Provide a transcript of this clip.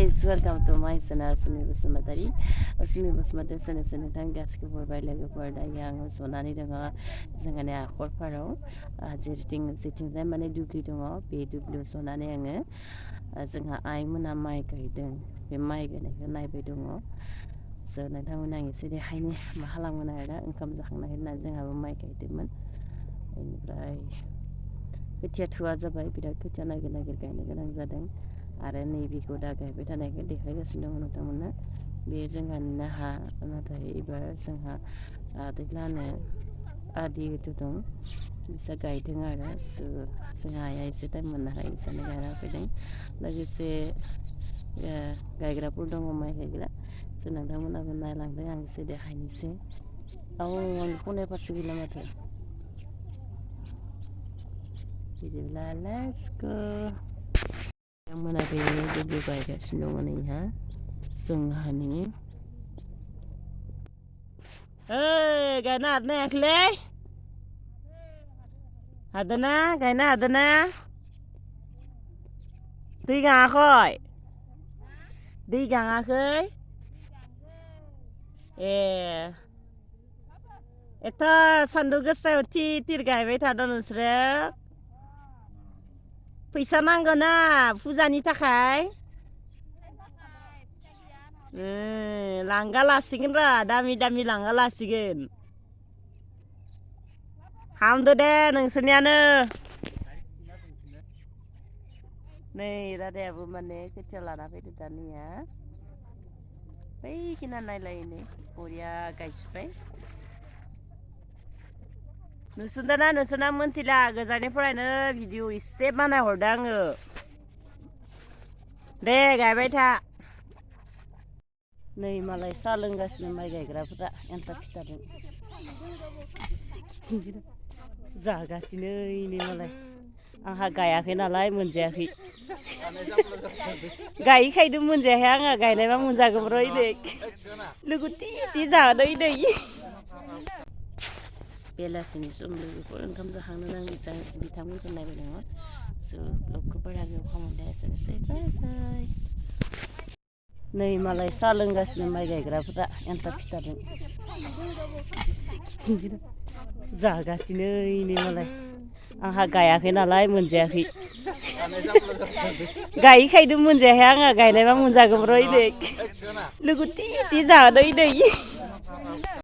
guys, welcome to my channel Sumi Basumatari. Sumi Basumatari channel nोंथां गासिखौबो बरबाय लोगोफोर दायो आङो जनानै दङ जोंहानि हाखरफोराव जेथिंजाय माने दुब्लि दङ बे दुब्लियाव जनानै आङो जोंहा आइमोना माइ गायदों बे माइ गायनायखौ नायबाय दङ स' नोंथांमोना आं एसे देहायनि मा खालामगोन आरो ओंखाम जाखांनाय होननानै जोंहाबो माइ गायदोंमोन बेनिफ्राय खोथिया थुवा जाबाय बिराद खोथिया नागिर गायनो गोनां जादों आरो नैबेखौ दा गायबाय थानायखौ देखायगासिनो दङ नोंथांमोननो बे जोंहानिनो हा नाथाय एबार जोंहा दैज्लांनो आदि होदो दं बिसा गायदों आरो जोंहा आइया एसे टाइम मोननानै बिसानो गायना फैदों लोगोसे गायग्राफोर दङ माइ गायग्रा जों नोंथांमोनाबो नायलांदों आं एसे देखायनोसै आं खनाय फारसे गैला माथो बिदिब्ला लेट्स गो मोनाबिलिनि दुब्लि गायगासिनो दङ नैहा जोंहानि गायनो हादोंना हायाखैलै हादोंना गायनो हादोंना दै गाङाखै दै गाङाखै एथ' सान्दुं गोसायाव थिर गायबाय थादों नोंसोरो फैसा नांगोना फुजानि थाखाय लांगा लासिगोन र' दामि लांगा लासिगोन हामदो दे नोंसोरनियानो नै दादायाबो माने खोथिया लाना फैदो दानिया बैखिना नायलाय नै बरिया गायजोब्बाय नुसोना मोनथिला गोजाननिफ्रायनो भिडिअ एसे बानायहरदों आङो दे गायबाय था नै मालाय साहा लोंगासिनो माइ गायग्राफोरा एन्थाब फिथाजों जागासिनो नै मालाय आंहा गायाखै नालाय मोनजायाखै गायिखायनो मोनजायाखै आंहा गायनायबा मोनजागौमोन र' इनै लोगो थि जादों इनै बेलासिनि सम लोगोफोर ओंखाम जाखांनो नांगौसै बिथांमोनखौ नायबाय दङ स' ब्लगखौ बारा गोबाव खालामदो एसेनोसै बाय बाय नै मालाय साहा लोंगासिनो माइ गायग्राफोरा एन्थाब फिथाजों जागासिनो नै मालाय आंहा गायाखै नालाय मोनजायाखै गायिखायनो मोनजायाखै आंहा गायनायबा मोनजागौमोन र' इनै लोगो थि जादों इनै